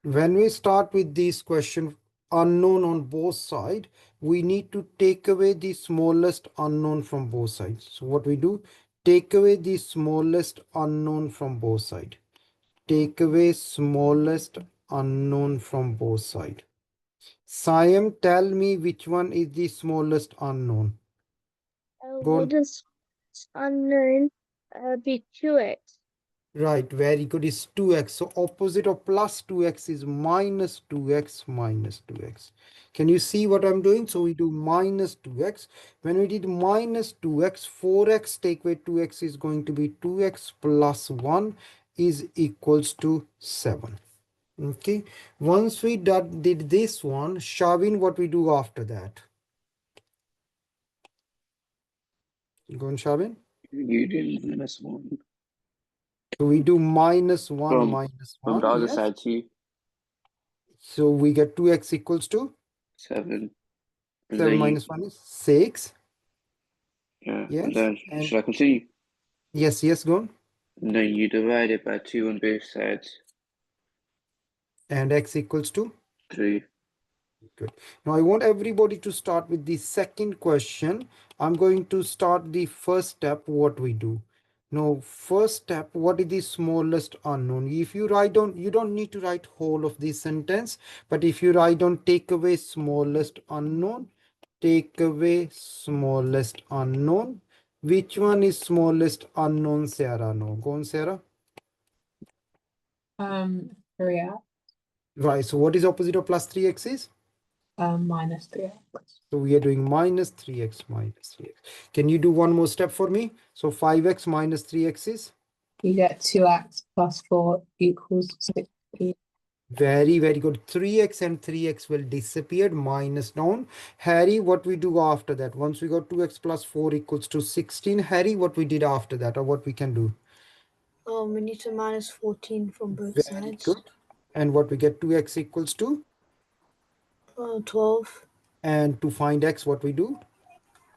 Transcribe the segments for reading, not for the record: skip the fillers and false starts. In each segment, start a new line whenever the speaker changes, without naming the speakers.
when we start with this question unknown on both sides, we need to take away the smallest unknown from both sides. So what we do, take away the smallest unknown from both sides. Take away smallest unknown from both sides. Siam, tell me which one is the smallest unknown. Go on.
Would this unknown be 2x?
Right, very good. It's 2x. So opposite of plus 2x is minus 2x minus 2x. Can you see what I'm doing? So we do minus 2x. When we did minus 2x, 4x take away 2x is going to be 2x plus 1 is equals to 7. Okay. Once we did this one, Shavin, what we do after that? Go on, Shavin.
You do -1
So we do minus 1
from
minus
from
1.
the other
Yes.
side too.
So we get 2x equals to
7. And
7
then
minus 1 is 6.
yeah.
Yes.
And then
And
should I continue?
yes, go on.
And then you divide it by 2 on both sides.
And x equals to
3.
good. Now I want everybody to start with the second question. I'm going to start the first step, what we do. Now, first step, what is the smallest unknown? If you write down, you don't need to write whole of this sentence, but if you write down take away smallest unknown, take away smallest unknown. Which one is smallest unknown, Sarah? No, go on, Sarah.
3x,
Right, so what is opposite of plus 3x is?
minus 3x.
So we are doing minus 3x minus 3x. Can you do one more step for me? So 5x minus 3x is?
You get 2x plus 4 equals 16.
Very, very good. 3x and 3x will disappear, minus down. Harry, what we do after that? Once we got 2x plus 4 equals to 16. Harry, what we did after that, or what we can do?
We need to minus 14 from both
Very
sides.
good. And what we get 2x equals to?
12.
And to find x, what we do?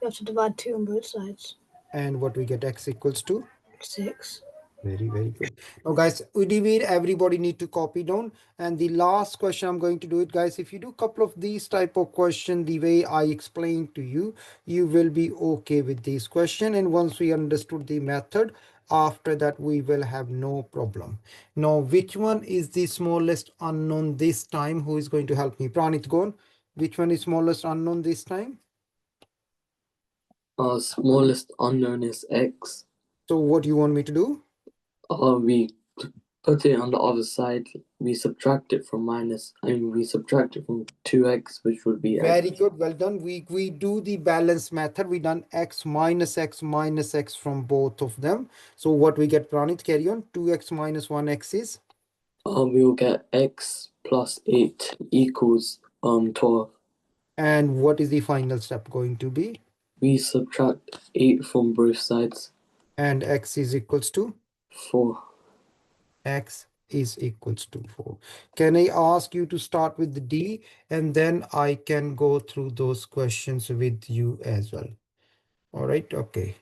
You have to divide 2 on both sides.
And what we get x equals to?
6.
Very, very good. Now, guys, Udivir, everybody need to copy down. And the last question I'm going to do it, guys. If you do a couple of these type of question, the way I explained to you, you will be okay with this question. And once we understood the method, after that, we will have no problem. Now, which one is the smallest unknown this time? Who is going to help me? Pranit, go on. Which one is smallest unknown this time?
Our smallest unknown is x.
So what do you want me to do?
We put it on the other side. We subtract it from we subtract it from 2x, which would be
Very
x.
good. Well done. We do the balance method. We done x minus x from both of them. So what we get, Pranit, carry on. 2x minus 1x is?
We will get x plus 8 equals 12.
And what is the final step going to be?
We subtract 8 from both sides.
And x is equals to?
4.
X is equals to 4. Can I ask you to start with the D, and then I can go through those questions with you as well. All right. Okay.